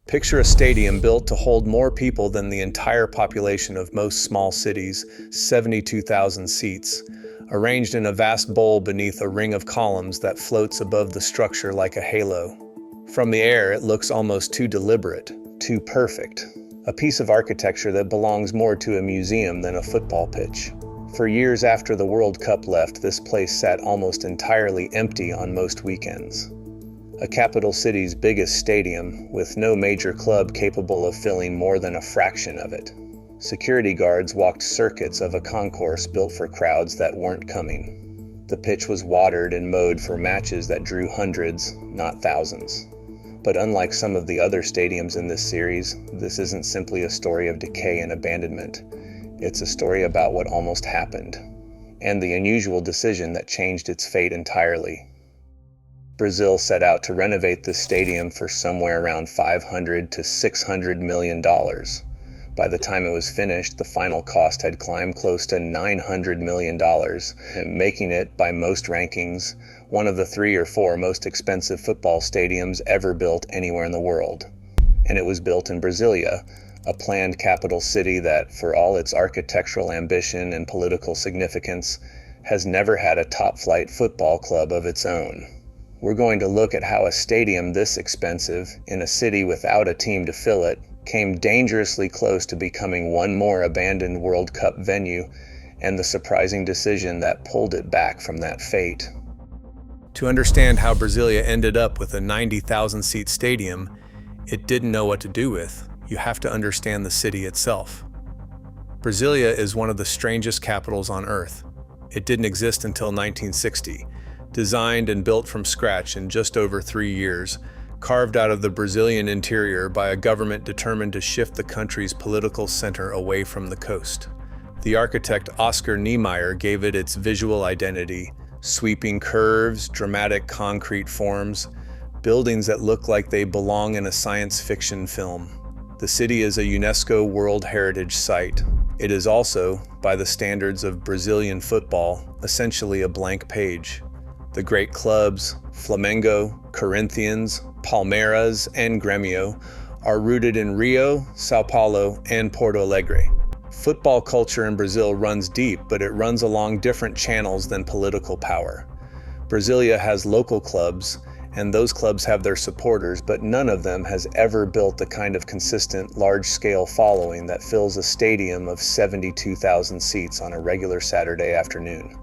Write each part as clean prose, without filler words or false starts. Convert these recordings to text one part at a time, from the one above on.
Picture a stadium built to hold more people than the entire population of most small cities, 72,000 seats, arranged in a vast bowl beneath a ring of columns that floats above the structure like a halo. From the air, it looks almost too deliberate, too perfect. A piece of architecture that belongs more to a museum than a football pitch. For years after the World Cup left, this place sat almost entirely empty on most weekends. A capital city's biggest stadium, with no major club capable of filling more than a fraction of it. Security guards walked circuits of a concourse built for crowds that weren't coming. The pitch was watered and mowed for matches that drew hundreds, not thousands. But unlike some of the other stadiums in this series, this isn't simply a story of decay and abandonment. It's a story about what almost happened, and the unusual decision that changed its fate entirely. Brazil set out to renovate this stadium for somewhere around $500 to $600 million. By the time it was finished, the final cost had climbed close to $900 million, making it, by most rankings, one of the 3 or 4 most expensive football stadiums ever built anywhere in the world. And it was built in Brasilia, a planned capital city that, for all its architectural ambition and political significance, has never had a top-flight football club of its own. We're going to look at how a stadium this expensive, in a city without a team to fill it, came dangerously close to becoming one more abandoned World Cup venue, and the surprising decision that pulled it back from that fate. To understand how Brasilia ended up with a 90,000-seat stadium it didn't know what to do with, you have to understand the city itself. Brasilia is one of the strangest capitals on Earth. It didn't exist until 1960. Designed and built from scratch in just over 3 years, carved out of the Brazilian interior by a government determined to shift the country's political center away from the coast. The architect Oscar Niemeyer gave it its visual identity: sweeping curves, dramatic concrete forms, buildings that look like they belong in a science fiction film. The city is a UNESCO World Heritage Site. It is also, by the standards of Brazilian football, essentially a blank page. The great clubs, Flamengo, Corinthians, Palmeiras, and Grêmio, are rooted in Rio, Sao Paulo, and Porto Alegre. Football culture in Brazil runs deep, but it runs along different channels than political power. Brasilia has local clubs, and those clubs have their supporters, but none of them has ever built the kind of consistent, large-scale following that fills a stadium of 72,000 seats on a regular Saturday afternoon.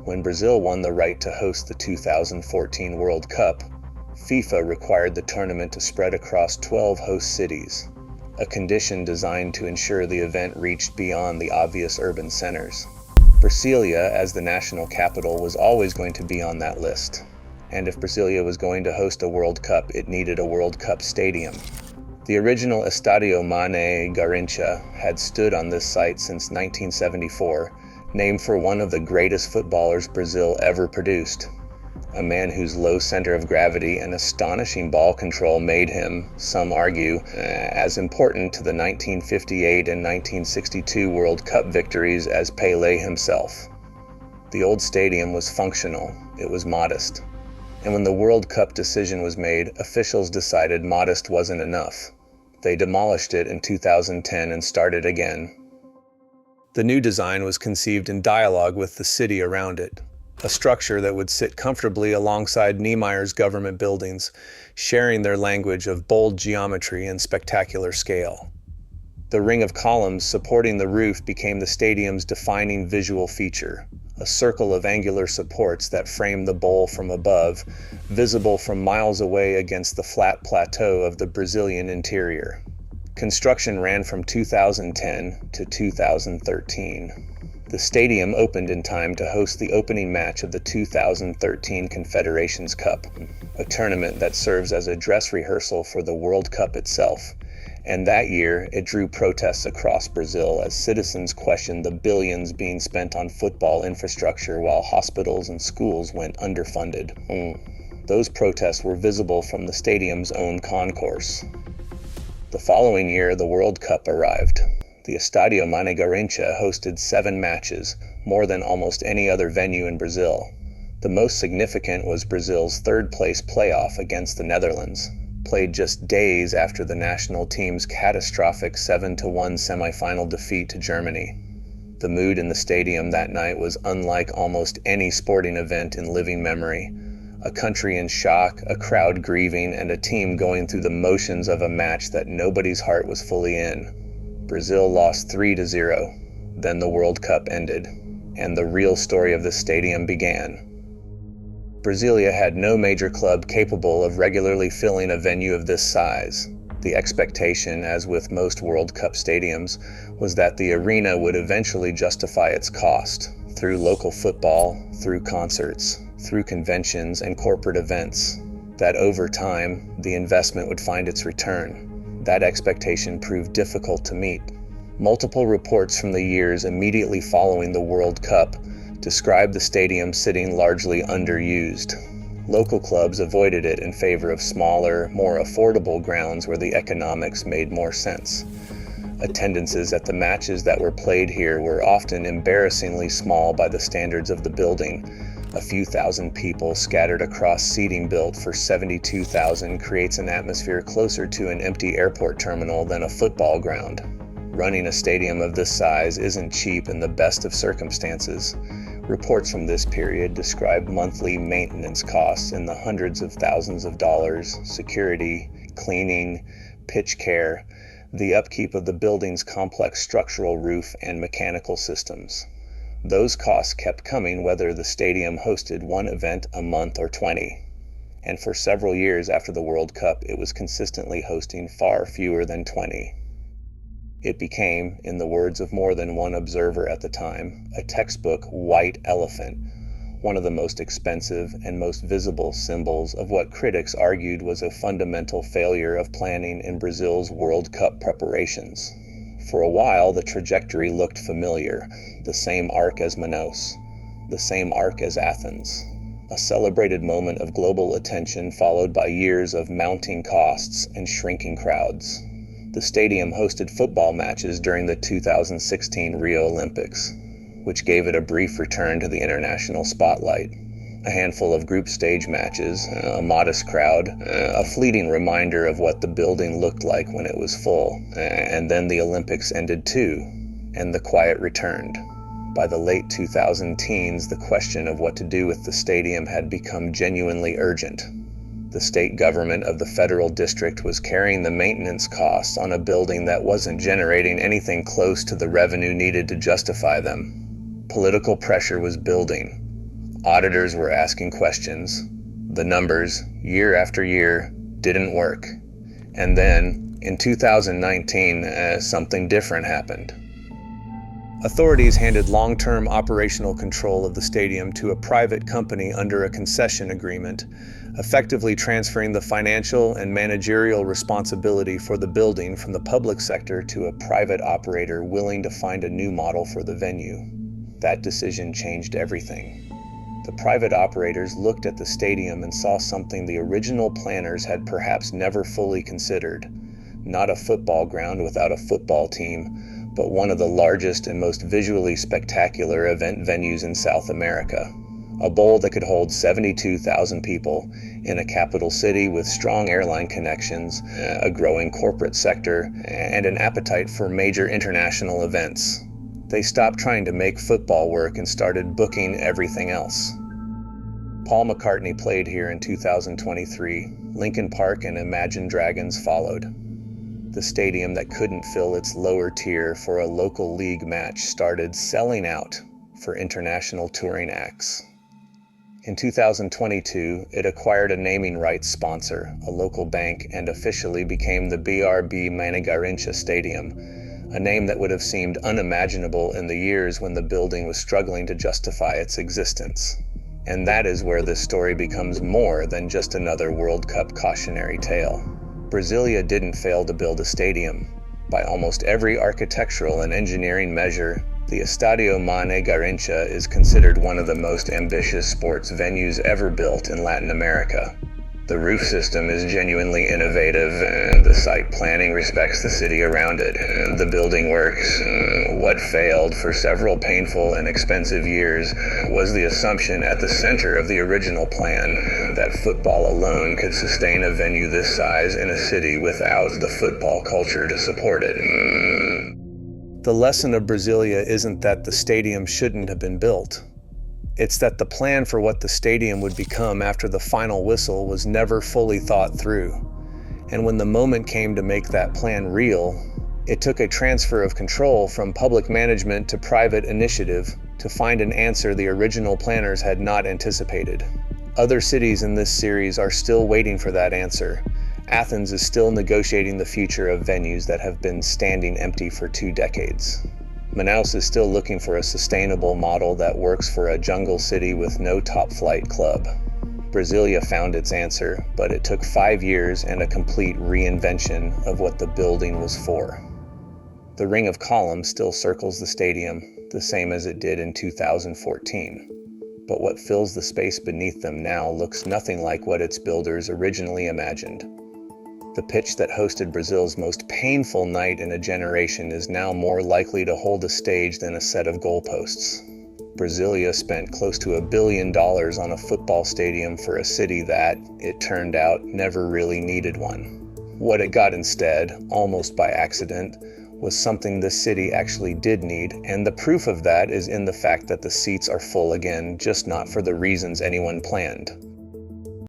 When Brazil won the right to host the 2014 World Cup, FIFA required the tournament to spread across 12 host cities, a condition designed to ensure the event reached beyond the obvious urban centers. Brasilia, as the national capital, was always going to be on that list, and if Brasilia was going to host a World Cup, it needed a World Cup stadium. The original Estádio Mané Garrincha had stood on this site since 1974, named for one of the greatest footballers Brazil ever produced, a man whose low center of gravity and astonishing ball control made him, some argue, as important to the 1958 and 1962 World Cup victories as Pelé himself. The old stadium was functional, it was modest, and when the World Cup decision was made, officials decided modest wasn't enough. They demolished it in 2010 and started again. The new design was conceived in dialogue with the city around it, a structure that would sit comfortably alongside Niemeyer's government buildings, sharing their language of bold geometry and spectacular scale. The ring of columns supporting the roof became the stadium's defining visual feature, a circle of angular supports that framed the bowl from above, visible from miles away against the flat plateau of the Brazilian interior. Construction ran from 2010 to 2013. The stadium opened in time to host the opening match of the 2013 Confederations Cup, a tournament that serves as a dress rehearsal for the World Cup itself. And that year, it drew protests across Brazil as citizens questioned the billions being spent on football infrastructure while hospitals and schools went underfunded. Those protests were visible from the stadium's own concourse. The following year, the World Cup arrived. The Estádio Mané Garrincha hosted 7 matches, more than almost any other venue in Brazil. The most significant was Brazil's third-place playoff against the Netherlands, played just days after the national team's catastrophic 7-1 semifinal defeat to Germany. The mood in the stadium that night was unlike almost any sporting event in living memory. A country in shock, a crowd grieving, and a team going through the motions of a match that nobody's heart was fully in. Brazil lost 3-0. Then the World Cup ended, and the real story of the stadium began. Brasilia had no major club capable of regularly filling a venue of this size. The expectation, as with most World Cup stadiums, was that the arena would eventually justify its cost, through local football, through concerts, through conventions and corporate events, that over time, the investment would find its return. That expectation proved difficult to meet. Multiple reports from the years immediately following the World Cup described the stadium sitting largely underused. Local clubs avoided it in favor of smaller, more affordable grounds where the economics made more sense. Attendances at the matches that were played here were often embarrassingly small by the standards of the building. A few thousand people scattered across seating built for 72,000 creates an atmosphere closer to an empty airport terminal than a football ground. Running a stadium of this size isn't cheap in the best of circumstances. Reports from this period describe monthly maintenance costs in the hundreds of thousands of dollars, security, cleaning, pitch care, the upkeep of the building's complex structural roof and mechanical systems. Those costs kept coming whether the stadium hosted one event a month or 20. And for several years after the World Cup, it was consistently hosting far fewer than 20. It became, in the words of more than one observer at the time, a textbook white elephant, one of the most expensive and most visible symbols of what critics argued was a fundamental failure of planning in Brazil's World Cup preparations. For a while, the trajectory looked familiar, the same arc as Manaus, the same arc as Athens. A celebrated moment of global attention followed by years of mounting costs and shrinking crowds. The stadium hosted football matches during the 2016 Rio Olympics, which gave it a brief return to the international spotlight. A handful of group stage matches, a modest crowd, a fleeting reminder of what the building looked like when it was full. And then the Olympics ended too, and the quiet returned. By the late 2010s, the question of what to do with the stadium had become genuinely urgent. The state government of the federal district was carrying the maintenance costs on a building that wasn't generating anything close to the revenue needed to justify them. Political pressure was building. Auditors were asking questions. The numbers, year after year, didn't work. And then, in 2019, something different happened. Authorities handed long-term operational control of the stadium to a private company under a concession agreement, effectively transferring the financial and managerial responsibility for the building from the public sector to a private operator willing to find a new model for the venue. That decision changed everything. The private operators looked at the stadium and saw something the original planners had perhaps never fully considered. Not a football ground without a football team, but one of the largest and most visually spectacular event venues in South America. A bowl that could hold 72,000 people in a capital city with strong airline connections, a growing corporate sector, and an appetite for major international events. They stopped trying to make football work and started booking everything else. Paul McCartney played here in 2023. Linkin Park and Imagine Dragons followed. The stadium that couldn't fill its lower tier for a local league match started selling out for international touring acts. In 2022, it acquired a naming rights sponsor, a local bank, and officially became the BRB Mangarincha Stadium, a name that would have seemed unimaginable in the years when the building was struggling to justify its existence. And that is where this story becomes more than just another World Cup cautionary tale. Brasilia didn't fail to build a stadium. By almost every architectural and engineering measure, the Estadio Mané Garrincha is considered one of the most ambitious sports venues ever built in Latin America. The roof system is genuinely innovative, The site planning respects the city around it. The building works. What failed for several painful and expensive years was the assumption at the center of the original plan that football alone could sustain a venue this size in a city without the football culture to support it. The lesson of Brasilia isn't that the stadium shouldn't have been built. It's that the plan for what the stadium would become after the final whistle was never fully thought through. And when the moment came to make that plan real, it took a transfer of control from public management to private initiative to find an answer the original planners had not anticipated. Other cities in this series are still waiting for that answer. Athens is still negotiating the future of venues that have been standing empty for 2 decades. Manaus is still looking for a sustainable model that works for a jungle city with no top-flight club. Brasilia found its answer, but it took 5 years and a complete reinvention of what the building was for. The ring of columns still circles the stadium, the same as it did in 2014. But what fills the space beneath them now looks nothing like what its builders originally imagined. The pitch that hosted Brazil's most painful night in a generation is now more likely to hold a stage than a set of goalposts. Brasilia spent close to $1 billion on a football stadium for a city that, it turned out, never really needed one. What it got instead, almost by accident, was something the city actually did need, and the proof of that is in the fact that the seats are full again, just not for the reasons anyone planned.